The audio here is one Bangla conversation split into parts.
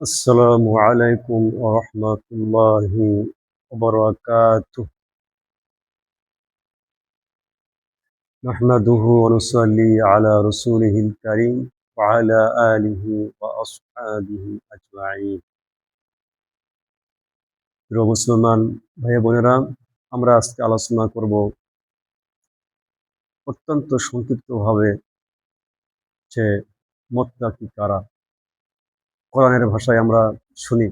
السلام عليكم ورحمة الله وبركاته. نحمده ونصلي على رسوله الكريم وعلى آله وأصحابه أجمعين. প্রিয় মুসলমান ভাই বোনেরা, আমরা আজকে আলোচনা করব অত্যন্ত সংক্ষিপ্তভাবে যে মুত্তাকি কারা। কোরআনের ভাষায় আমরা শুনি,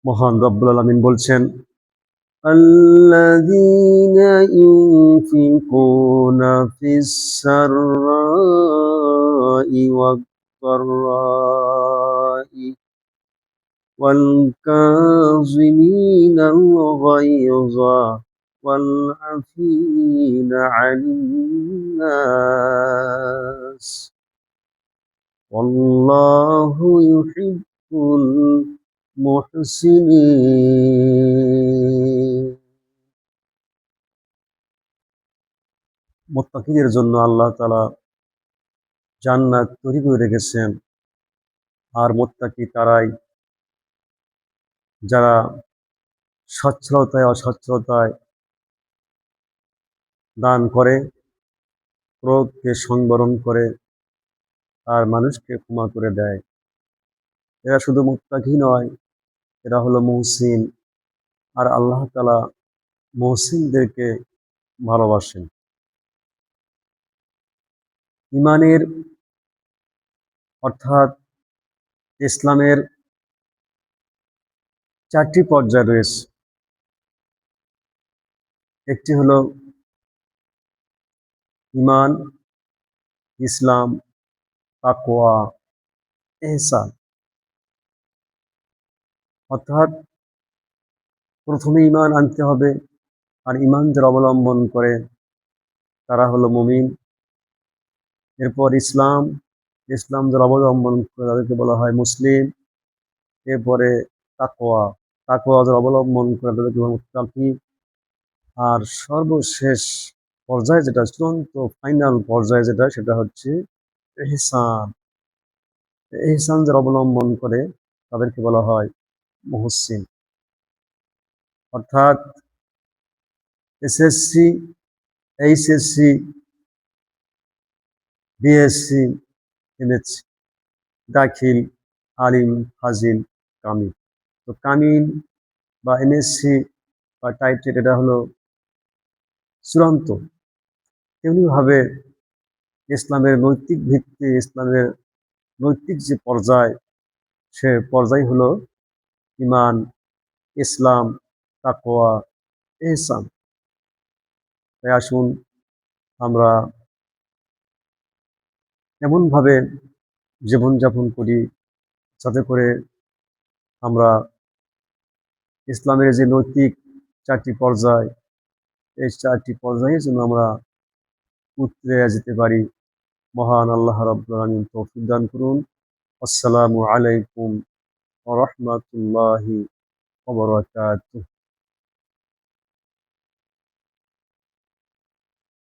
মহান রব্বুল আলামিন বলছেন, الذين ينفقون في السراء والضراء والكاظمين الغيظ والعافين عن الناس والله يحب المحسنين। মুত্তাকিদের জন্য আল্লাহ তাআলা জান্নাত তৈরি করে রেখেছেন। আর মুত্তাকি তারাই যারা সচ্ছলতায় অসচ্ছলতায় দান করে, ক্রোধকে সংবরণ করে, আর মানুষকে ক্ষমা করে দেয়। এরা শুধু মুত্তাকি নয়, এরা হলো মুহসিন। আর আল্লাহ তাআলা মুহসিনদেরকে ভালোবাসেন। ইমানের অর্থাৎ ইসলামের 4টি পর্যায় রয়েছে। একটি হলো ইমান, ইসলাম, তাকওয়া, ইহসান। অর্থাৎ প্রথমে ইমান আনতে হবে, আর ইমান যারা অবলম্বন করে তারা হলো মুমিন। এরপর ইসলাম, ইসলাম যারা অবলম্বন করে তাদেরকে বলা হয় মুসলিম। এরপরে তাকওয়া, তাকওয়া যারা অবলম্বন করে তাদেরকে বলা হয় মুত্তাকি। আর সর্বশেষ পর্যায়ে যেটা, চূড়ান্ত ফাইনাল পর্যায়ে যেটা, সেটা হচ্ছে ইহসান। ইহসান যারা অবলম্বন করে তাদেরকে বলা হয় মুহসিন। অর্থাৎ এসএসসি, এইচএসসি, বিএসসি, এমএসসি, দাখিল, আলিম, ফাজিল, কামিল। তো কামিল বা এমএসসি বা টাইটেল এটা হলো চূড়ান্ত। তেমনিভাবে ইসলামের নৈতিক ভিত্তি, ইসলামের নৈতিক যে পর্যায়, সে পর্যায় হলো ইমান, ইসলাম, তাকওয়া, ইহসান। তাই আসুন আমরা এমনভাবে জীবনযাপন করি যাতে করে আমরা ইসলামের যে নৈতিক 4টি পর্যায়, এই 4টি পর্যায়ে যেন আমরা উতরে যেতে পারি। মহান আল্লাহ রাব্বুল আলামিন তৌফিক দান করুন। আসসালামু আলাইকুম ওয়া রাহমাতুল্লাহি ওয়া বারাকাতুহু।